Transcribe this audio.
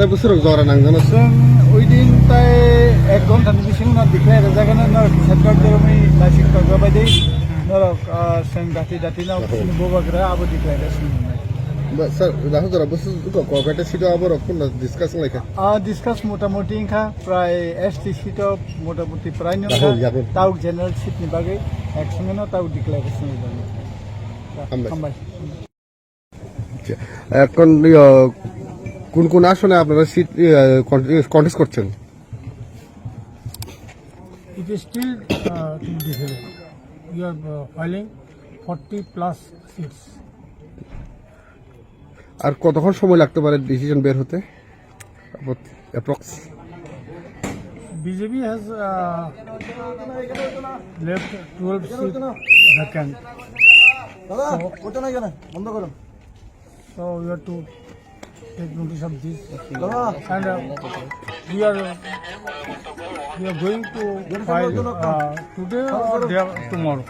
তাই বছর জরা নাংজানো जों ओइदिन ताय 1 घन्टानि बिसिं उनाव डिक्लेयार जागोन नरक सरकार जेरमै लासिक जाबायदि नरक जों दाति दातिनाव बबाग्रा आबो डिक्लेयारेसन স্যার রাহু জরা বছর কয়টা সিট আবার কোন ডিসকাশন লাইকা डिस्कास मोटामोटी इनका प्राय एसटी सीट मोटामोटी प्राय ताउक जेनेरेल सीटनि बागै एक्सननो ताउक डिक्लेयारेसन जाबाय এখন কোন কোন আসনে আপনারা সিট কন্টেস্ট করছেন It is still to be decided. We are filing 40 plus seats. আর কতক্ষণ সময় লাগতে পারে ডিসিশন বের হতে approx BJP has left 12 seats vacant. So we have to take notice of this, and we are going to file today or tomorrow.